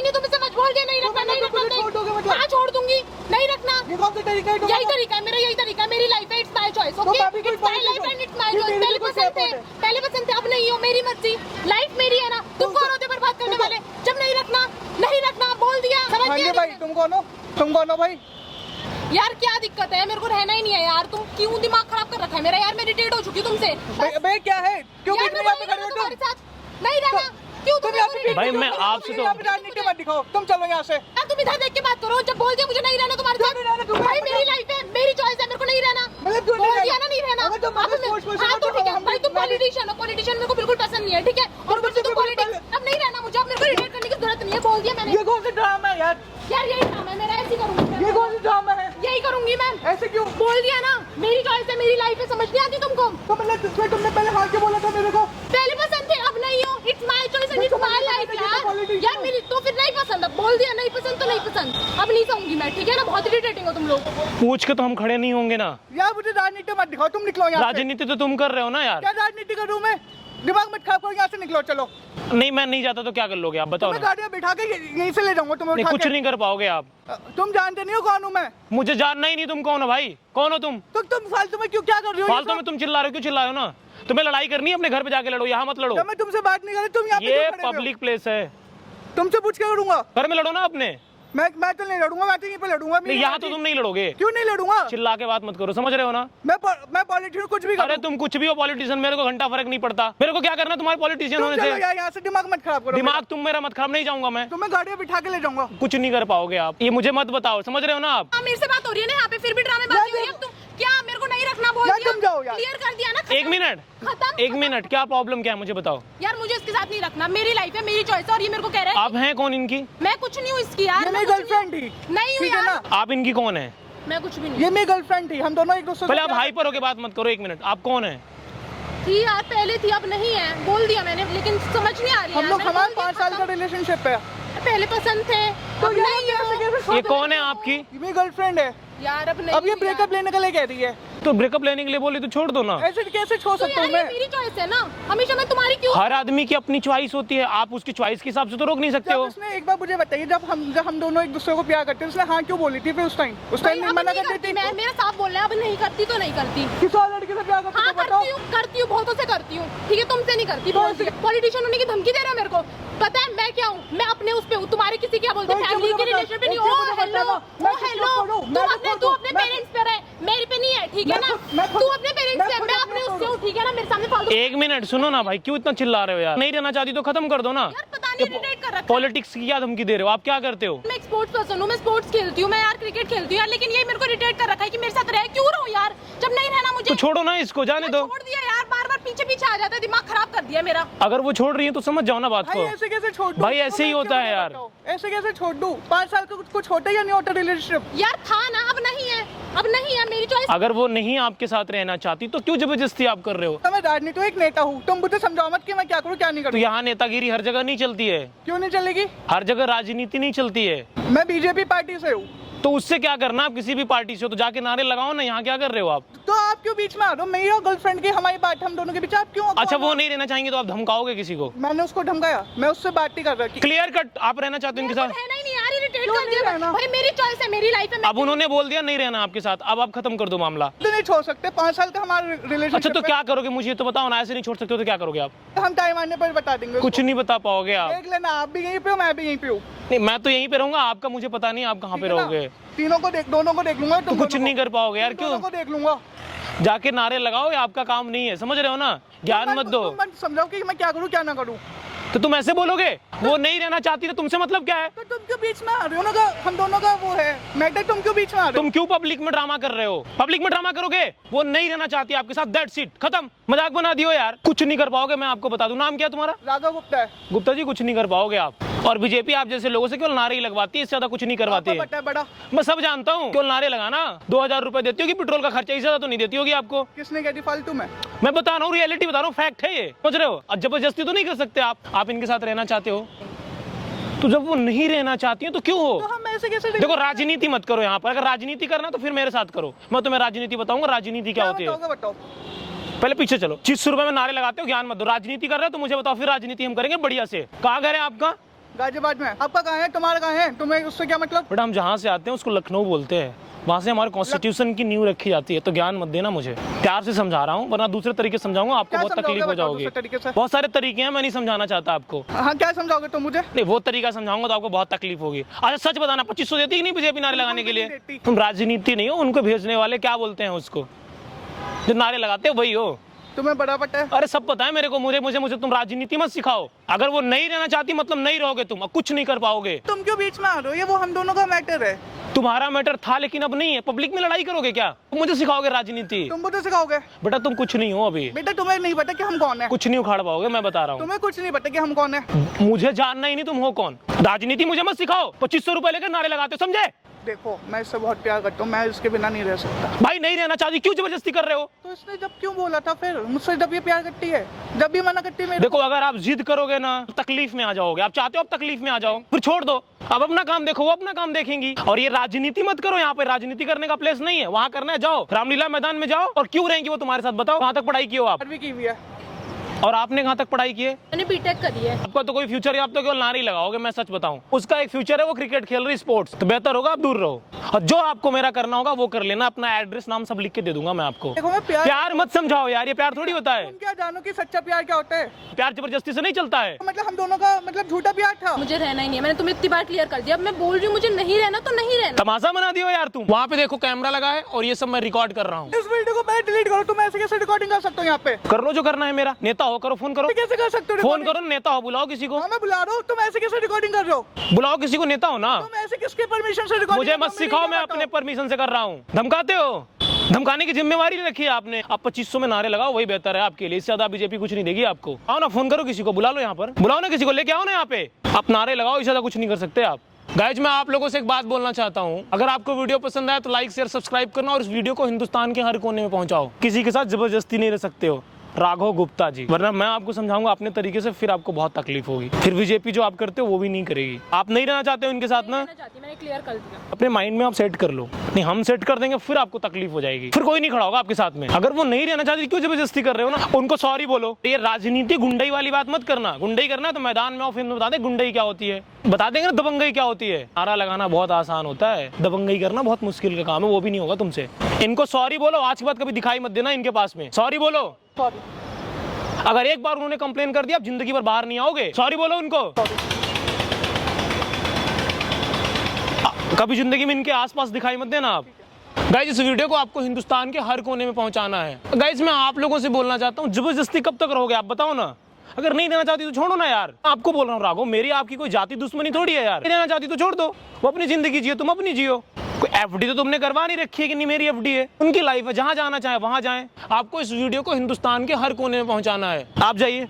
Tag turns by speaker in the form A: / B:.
A: नहीं, तुम इससे मत बोल दिया नहीं रखना, नहीं रखना। हाँ छोड़ दूंगी, नहीं रखना।
B: ये कौन सा तरीका है?
A: यही तरीका है मेरा, यही तरीका है, मेरी लाइफ है, it's my choice, okay? It's my life and it's my choice. पहले पसंद थे, अब नहीं हो, मेरी मर्जी, लाइफ मेरी है ना। तुम कौन होते बर्बाद करने वाले? जब नहीं रखना, नहीं रखना, बोल दिया, समझ गए?
B: भाई तुम कौन हो? तुम कौन हो भाई?
A: यार क्या दिक्कत है, मेरे को रहना ही नहीं है यार। तुम क्यों दिमाग खराब कर रखा है मेरा यार? मैं इरिटेट हो चुकी हूँ तुमसे।
B: भाई क्या है, क्यों
A: यार
B: बीच में
A: मैं
B: यहाँ पे
A: नहीं
B: खड़े हो
A: रहना
B: तुम?
A: तुम्हारे साथ, नहीं रहना। क्यों तुम
B: यहाँ पे
C: भाई मैं आपसे तो
B: यहाँ पे राजनीति मत दिखाओ, तुम चलो यहाँ से।
A: तुम इधर देख के बात करो। जब बोल दिया मुझे नहीं रहना तुम्हारे साथ, भाई मेरी लाइफ है, मेरी चॉइस है, मेरे को नहीं रहना।
B: मतलब क्यों
A: बोल
B: नहीं
A: दिया ना नहीं रहना।
B: अगर तुम मुझे सोच में
A: हाँ तो ठीक है
B: हम
A: भाई, तुम पॉलिटिशियन हो, पॉलिटिशियन मेरे को बिल्कुल पसंद नहीं है, ठीक है? और मुझे तुम पॉलिटिक्स अब नहीं रहना मुझे, अब मेरे को इरिटेट करने की जरूरत नहीं है, बोल दिया मैंने।
B: ये कौन सा ड्रामा है यार?
A: यार यही काम है मेरा, ऐसे करूंगी,
B: ये कौन सा ड्रामा है?
A: यही करूंगी मैं।
B: ऐसे क्यों?
A: बोल दिया ना, मेरी चॉइस है, मेरी लाइफ है, समझ नहीं आती तुमको?
B: तो मतलब तुमने पहले हाँ क्यों बोला था मेरे को?
A: पहले पसंद थे, अब नहीं हो, it's my choice and it's my life यार। यार मेरी तो फिर नहीं पसंद, अब बोल दिया नहीं पसंद तो नहीं पसंद, अब नहीं सहूंगी मैं, ठीक है ना? बहुत इरिटेटिंग हो तुम लोग।
C: पूछ के तो हम खड़े नहीं होंगे ना।
B: यार मुझे राजनीति मत दिखाओ, तुम निकलो यहाँ से।
C: राजनीति तो तुम कर रहे हो ना यार।
B: क्या राजनीति करूँ मैं? दिमाग मत खराब करो, यहाँ से निकलो, चलो।
C: नहीं मैं नहीं जाता तो क्या कर लोगे आप बताओ
B: मैं
C: ना।
B: गाड़ी में बिठा के यहीं से ले जाऊंगा तुम्हें
C: नहीं
B: उठा
C: कुछ
B: के।
C: नहीं कर पाओगे आप।
B: तुम जानते नहीं हो कौन हूँ मैं?
C: मुझे जानना ही नहीं तुम कौन हो भाई, कौन हो तुम?
B: तो तुम फालतू में क्यों क्या कर रही हो?
C: फालतू में तुम चिल्ला रहे हो, क्यों चिल्ला रहे हो ना? तुम्हें लड़ाई करनी है अपने घर पे जाके लड़ो, यहाँ मत लड़ो।
B: जब मैं तुमसे बात नहीं कर रही, तुम यहाँ पे
C: ये
B: क्यों खड़े हुए हो?
C: पब्लिक प्लेस है,
B: तुमसे पूछ के करूंगा।
C: घर में लड़ो ना अपने।
B: मैं तो नहीं लड़ूंगा, मैं तो यहीं पे लड़ूंगा।
C: नहीं यहाँ तो तुम नहीं लड़ोगे।
B: क्यों नहीं लड़ूंगा?
C: चिल्ला के बात मत करो, समझ रहे हो ना?
B: मैं पॉलिटिशियन कुछ भी
C: अरे
B: करूं।
C: तुम कुछ भी हो पॉलिटिशियन, मेरे को घंटा फर्क नहीं पड़ता। मेरे को क्या करना तुम्हारे पॉलिटिशियन
B: तुम
C: होने
B: चलो
C: से?
B: यार यहाँ से, दिमाग मत खराब करो।
C: दिमाग तुम मेरा मत खराब, नहीं जाऊंगा मैं।
B: तुम्हें गाड़ी में बिठा के ले जाऊंगा।
C: कुछ नहीं कर पाओगे आप, ये मुझे मत बताओ, समझ रहे हो ना आप?
A: हाँ मेरे से बात हो रही है ना यहाँ पे, फिर भी ड्रामेबाजी हो रही है। अब तुम क्या मेरे को नहीं रखना बोल
B: यार
A: दिया,
B: तुम जाओ यार।
A: क्लियर कर दिया ना, खत्म।
C: एक मिनट,
A: खत्म।
C: एक मिनट, क्या प्रॉब्लम क्या है मुझे बताओ।
A: यार मुझे इसके साथ नहीं रखना, मेरी लाइफ है, मेरी चॉइस है, और ये मेरे को कह रहा है
C: आप हैं कौन इनकी?
A: मैं कुछ नहीं हूँ इसकी यार।
B: ये
A: मैं
B: मेरी
A: कुछ
B: गर्लफ्रेंड थी।
A: नहीं हूँ
B: ठीक है
A: यार,
B: ना?
C: आप इनकी कौन है?
A: मैं कुछ भी नहीं
B: ये मेरी गर्लफ्रेंड थी, हम दोनों एक दूसरे
C: पहले
B: से
C: आप
B: प्यार-
C: हाइपर होके बात मत करो, एक मिनट, आप कौन है?
A: थी यार, पहले थी अब नहीं है, बोल दिया मैंने, लेकिन समझ नहीं आ रही
B: हम
A: यार,
B: लोग
A: मैंने
B: हमारे
A: बोल दिया,
B: 5 साल का रिलेशनशिप है।
A: पहले पसंद थे
B: तो
A: अब
B: यार
A: नहीं
B: कैसे
A: हो।
B: कैसे
C: ये कौन है आपकी?
B: ये मेरी गर्लफ्रेंड है।
A: यार अब नहीं
B: अब ये
A: हूँ
B: ब्रेकअप लेने के लिए कह रही है।
C: तो ब्रेकअप लेने के लिए बोली तो छोड़ दो ना।
B: ऐसे कैसे छोड़
A: तो
B: सकता
A: यार
B: हूँ
A: ये
B: मैं?
A: मेरी चॉइस है ना, हमेशा मैं तुम्हारी क्यों?
C: हर आदमी की अपनी चॉइस होती है, आप उसकी चॉइस के हिसाब से तो रोक नहीं सकते
B: जब
C: हो।
B: उसने एक बार मुझे बताइए, जब हम दोनों एक दूसरे को प्यार करते थे, उसने हाँ क्यों बोली थी फिर उस टाइम? उस
A: भाई,
B: टाइम
A: अब
B: मना
A: नहीं
B: कर
A: करती
B: देती।
A: मैं, मेरा साफ बोल रहा है, अब नहीं करती तो नहीं करती।
B: किस और लड़के से प्यार करते
A: हाँ
B: हो बताओ?
A: करती हूँ, बहुतों से करती हूँ, ठीक है? तुमसे नहीं करती।
B: तो ऐसे-
A: पॉलिटिशियन होने की धमकी दे रहा है मेरे को, पता है मैं क्या हूँ? मैं अपने उस पे हूँ, तुम्हारे किसी क्या बोलते हैं,
B: तो
A: फैमिली
B: मुझे
A: के
B: बता-
A: रिलेशन पे नहीं।
B: मुझे
A: ओ
B: बता
A: हेलो,
B: ना, मैं
A: ओ
B: खुद
A: हेलो,
B: को छोड़ूं, मैं
A: तुम
B: खुद
A: तू
B: को-
A: अपने
B: मैं-
A: पेरेंट्स पे रहे, मेरे पे नहीं है, ठीक है
B: मैं
A: ना?
B: खुद- मैं खुद-
A: तू अपने पेरेंट्स से,
B: मैं
A: मैं
B: खुद
A: अपने
B: को
A: उससे हूँ, ठीक है ना? मेरे सामने फालतू
C: एक मिनट सुनो ना भाई, क्यों इतना चिल्ला रहे हो यार? नहीं रहना चाहती तो खत्म कर दो ना।
A: यार पता नहीं इरिटेट कर रखा है।
C: पॉलिटिक्स की क्या धमकी दे रहे हो आप? क्या करते हो?
A: मैं एक स्पोर्ट्स पर्सन हूँ, मैं स्पोर्ट्स खेलती हूँ, मैं यार क्रिकेट खेलती हूँ यार, लेकिन ये मेरे को इरिटेट कर रखा है कि मेरे साथ रह क्यों रहो यार, जब नहीं रहना मुझे।
C: तो छोड़ो ना इसको, जाने दो।
A: छोड़ दिया यार, बार बार पीछे पीछे आ जाता है, दिमाग खराब कर दिया मेरा।
C: अगर वो छोड़ रही है तो समझ जाओ ना बात
B: भाई
C: को।
B: ऐसे कैसे छोड़ दूं?
C: भाई ऐसे ही
B: तो मैं
C: होता है
B: क्या
C: यार।
B: बताऊं? ऐसे कैसे छोड़ दूं? 5 साल का कुछ होता या नहीं होता रिलेशनशिप?
A: यार था ना, अब नहीं है, अब नहीं है, मेरी चॉइस।
C: अगर वो नहीं आपके साथ रहना चाहती तो क्यों जबरदस्ती आप कर रहे हो?
B: तो मैं राजनीति एक नेता हूँ, तुम मुझे समझाओ मत कि मैं क्या करूँ क्या नहीं
C: तो
B: करूँ।
C: यहाँ नेतागिरी हर जगह नहीं चलती है,
B: क्यों नहीं चलेगी?
C: हर जगह राजनीति नहीं चलती है।
B: मैं बीजेपी पार्टी से हूँ।
C: तो उससे क्या करना, आप किसी भी पार्टी से हो तो जाके नारे लगाओ ना, यहाँ क्या कर रहे हो आप?
B: तो आप क्यों बीच में आ रहे हो? मेरी और गर्लफ्रेंड की हमारी बात, हम दोनों के बीच आप क्यों?
C: अच्छा वो नहीं रहना चाहेंगे तो आप धमकाओगे किसी को?
B: मैंने उसको धमकाया, मैं उससे बात नहीं कर रहा।
C: क्लियर कट, आप रहना चाहते हो इनके साथ?
A: रहना ही नहीं यार, इरिटेट
B: क्यों
A: कर
B: नहीं
A: दिया
B: रहना?
A: भाई, मेरी चॉइस है, मेरी लाइफ है।
C: अब उन्होंने बोल दिया नहीं रहना आपके साथ, अब आप खत्म कर दो मामला।
B: तो नहीं छोड़ सकते, 5 साल का हमारा रिलेशनशिप।
C: अच्छा तो क्या करोगे मुझे तो बताओ ना, ऐसे नहीं छोड़ सकते हो तो क्या करोगे आप?
B: हम टाइम आने पर बता देंगे।
C: कुछ नहीं बता पाओगे आप।
B: देख लेना, आप भी यहीं पे हो, मैं भी यहीं पे हूँ।
C: नहीं मैं तो यहीं पे रहूंगा, आपका मुझे पता नहीं आप कहाँ पे रहोगे।
B: तीनों को देख, दोनों को देख लूंगा।
C: तो कुछ नहीं कर पाओगे यार,
B: दोनों
C: क्यों?
B: को देख लूंगा।
C: जाके नारे लगाओ, ये आपका काम नहीं है, समझ रहे हो ना? ज्ञान मत दो।
B: तुम मत समझाओ कि मैं क्या करूँ क्या ना करूँ।
C: तो तुम ऐसे बोलोगे वो नहीं रहना चाहती तो तुमसे मतलब क्या है?
B: तो तुम क्यों बीच में आ रहे हो? ना हम दोनों का वो है मैटर, तुम क्यों बीच में आ रहे हो?
C: तुम क्यों पब्लिक में ड्रामा कर रहे हो? पब्लिक में ड्रामा करोगे, वो नहीं रहना चाहती आपके साथ, दैट्स इट, खत्म। मजाक बना दियो यार, कुछ नहीं कर पाओगे, मैं आपको बता दूं। नाम क्या है तुम्हारा?
B: राघव गुप्ता है।
C: गुप्ता जी कुछ नहीं कर पाओगे आप। और बीजेपी आप जैसे लोगों से केवल नारे ही लगवाती है, इससे ज्यादा कुछ नहीं करवाती
B: आपको
C: है।
B: पता है बड़ा।
C: मैं सब जानता हूँ, केवल नारे लगाना। 2000 रुपए देती होगी पेट्रोल का खर्चा, इससे ज्यादा तो नहीं देती होगी आपको।
B: किसने कह दी फालतू में?
C: मैं बता रहा हूँ, रियलिटी बता रहा हूँ, फैक्ट है ये, समझ रहे हो? और जबरदस्ती तो नहीं कर सकते आप इनके साथ रहना चाहते हो तो जब वो नहीं रहना चाहती है तो क्यों हो?
B: तो हम ऐसे कैसे
C: देखो राजनीति मत करो यहाँ पर, अगर राजनीति करना तो फिर मेरे साथ करो, मैं तुम्हें राजनीति बताऊंगा राजनीति क्या होती है।
B: बताओगे? बताओ।
C: पहले पीछे चलो, जिस रुपए में नारे लगाते हो ज्ञान मत दो। राजनीति कर रहे हो तो मुझे बताओ, फिर राजनीति हम करेंगे बढ़िया से। कहाँ घर है आपका?
B: गाजियाबाद में। आपका कहाँ है, तुम्हारा कहाँ है, तुम्हें उससे क्या मतलब?
C: बट हम जहाँ से आते हैं उसको लखनऊ बोलते हैं, वहाँ से हमारे कॉन्स्टिट्यूशन की नींव रखी जाती है। तो ज्ञान मत देना मुझे, प्यार से समझा रहा हूँ, वरना दूसरे तरीके से समझाऊंगा आपको
B: क्या
C: बहुत तकलीफ
B: समझाओगे
C: हो
B: बताओ
C: जाओगी।
B: दूसरे तरीके से?
C: बहुत सारे तरीके हैं, मैं नहीं समझाना चाहता आपको।
B: हाँ क्या समझाओगे तुम मुझे?
C: नहीं, वो तरीका समझाऊंगा तो आपको बहुत तकलीफ होगी। अच्छा सच बताना, 2500 देती कि नहीं बीजेपी नारे लगाने के लिए?
B: देती।
C: तुम राजनीति नहीं हो, उनको भेजने वाले क्या बोलते हैं उसको, जो नारे लगाते हो वही हो।
B: तुम्हें बड़ा पता है?
C: अरे सब पता है मेरे को, मुझे तुम राजनीति मत सिखाओ। अगर वो नहीं रहना चाहती मतलब नहीं रहोगे तुम, कुछ नहीं कर पाओगे।
B: तुम क्यों बीच में आ रहे हो? ये वो हम दोनों का मैटर है।
C: तुम्हारा मैटर था लेकिन अब नहीं है। पब्लिक में लड़ाई करोगे क्या? तुम मुझे सिखाओगे राजनीति?
B: तुम मुझे सिखाओगे?
C: बेटा तुम कुछ नहीं हो अभी,
B: बेटा तुम्हें नहीं पता कि हम कौन है?
C: कुछ नहीं उखाड़ पाओगे, मैं बता रहा हूँ।
B: तुम्हें कुछ नहीं पता कि हम कौन है?
C: मुझे जानना ही नहीं तुम हो कौन। राजनीति मुझे मत सिखाओ। 2500 रुपए लेकर नारे लगाते हो, समझे?
B: देखो मैं इससे बहुत प्यार करता हूँ, मैं इसके बिना नहीं रह सकता।
C: भाई नहीं रहना चाहती, क्यों जबरदस्ती कर रहे हो?
B: तो इसने जब क्यों बोला था फिर मुझसे, जब ये प्यार करती है, जब भी मना करती है मेरे
C: देखो अगर आप जिद करोगे ना तकलीफ में आ जाओगे। आप चाहते हो आप तकलीफ में आ जाओ, फिर छोड़ दो। अब अपना काम देखो, वो अपना काम देखेंगी। और ये राजनीति मत करो, यहाँ पे राजनीति करने का प्लेस नहीं है। वहाँ करना है जाओ, रामलीला मैदान में जाओ। और क्यों रहेंगी वो तुम्हारे साथ, बताओ? कहाँ तक पढ़ाई की हो आप?
B: 12वीं की हुई है।
C: और आपने कहाँ तक पढ़ाई की है?
A: मैंने बीटेक करी है।
C: आपका तो कोई फ्यूचर है, आप तो केवल नारे ही लगाओगे। मैं सच बताऊं, उसका एक फ्यूचर है, वो क्रिकेट खेल रही, स्पोर्ट्स। तो बेहतर होगा आप दूर रहो। और जो आपको मेरा करना होगा वो कर लेना। अपना एड्रेस नाम सब लिख के दे दूंगा मैं आपको।
B: देखो मैं
C: प्यार मत समझाओ यार, ये प्यार थोड़ी होता है।
B: तुम क्या जानो कि सच्चा प्यार क्या होता है?
C: प्यार जबरदस्ती से नहीं चलता है।
B: मतलब हम दोनों का मतलब झूठा प्यार था।
A: मुझे रहना ही नहीं है, मैंने तुम्हें इतनी बार क्लियर कर दिया। अब मैं बोल रही हूँ मुझे नहीं रहना तो नहीं रहना।
C: तमाशा बना दियो यार तुम। वहाँ पे देखो कैमरा लगा है और ये सब मैं रिकॉर्ड कर रहा हूँ।
B: इस वीडियो को मैं डिलीट करो, तुम ऐसे कैसे रिकॉर्डिंग कर सकते हो यहाँ पे?
C: कर लो जो करना है मेरा। नेता हो, करो, फोन करो।
B: कैसे कर सकते हो
C: फोन
B: recording?
C: करो, नेता हो, बुलाओ किसी को।
B: हाँ मैं बुला रहा हूँ, तुम ऐसे कैसे रिकॉर्डिंग कर रहे हो?
C: बुलाओ किसी को, नेता हो ना।
B: तुम ऐसे किसके परमिशन से रिकॉर्डिंग?
C: मुझे मत सिखाओ, मैं अपने परमिशन से कर रहा हूँ। धमकाते हो, धमकाने की जिम्मेवारी रखी है आपने। आप 2500 में नारे लगाओ, वही बेहतर है आपके लिए। इससे ज्यादा बीजेपी कुछ नहीं देगी आपको। आओ ना, फोन करो किसी को, बुला लो यहाँ पर, बुलाओ ना किसी को, लेके आओ ना यहाँ पे। आप नारे लगाओ, इससे ज्यादा कुछ नहीं कर सकते आप। गाइज मैं आप लोगों से एक बात बोलना चाहता हूँ, अगर आपको वीडियो पसंद आए तो लाइक शेयर सब्सक्राइब करना और इस वीडियो को हिंदुस्तान के हर कोने में पहुंचाओ। किसी के साथ जबरदस्ती नहीं रह सकते हो, राघव गुप्ता जी, वरना मैं आपको समझाऊंगा अपने तरीके से, फिर आपको बहुत तकलीफ होगी। फिर बीजेपी जो आप करते हो वो भी नहीं करेगी। आप नहीं रहना चाहते हो इनके साथ ना,
A: मैंने क्लियर कर दिया।
C: अपने माइंड में आप सेट कर लो। नहीं हम सेट कर देंगे, फिर आपको तकलीफ हो जाएगी, फिर कोई नहीं खड़ा होगा आपके साथ में। अगर वो नहीं रहना चाहती क्यों जबरदस्ती कर रहे हो ना, उनको सॉरी बोलो। ये राजनीति गुंडई वाली बात मत करना। गुंडई करना है तो मैदान में आओ, फिर बता दे गुंडई क्या होती है, बता देंगे ना दबंगई क्या होती है। नारा लगाना बहुत आसान होता है, दबंगई करना बहुत मुश्किल का काम है, वो भी नहीं होगा तुमसे। इनको सॉरी बोलो, आज के बाद कभी दिखाई मत देना इनके पास में। सॉरी बोलो।
B: सॉरी।
C: अगर एक बार उन्होंने कंप्लेन कर दिया, आप जिंदगी भर बाहर नहीं आओगे। सॉरी बोलो उनको। कभी जिंदगी में इनके आसपास दिखाई मत देना आप। गाइज इस वीडियो को आपको हिंदुस्तान के हर कोने में पहुंचाना है। गाइज मैं आप लोगों से बोलना चाहता हूँ, जबरदस्ती कब तक रहोगे आप बताओ ना। अगर नहीं देना चाहती तो छोड़ो ना यार। आपको बोल रहा हूँ राघव, मेरी आपकी कोई जाति दुश्मनी थोड़ी है यार। नहीं देना चाहती तो छोड़ दो, वो अपनी जिंदगी जियो, तुम अपनी जियो। कोई एफडी तो तुमने करवा नहीं रखी है कि नहीं मेरी एफडी है, उनकी लाइफ है, जहां जाना चाहे वहां जाएं। आपको इस वीडियो को हिंदुस्तान के हर कोने में पहुंचाना है। आप जाइए।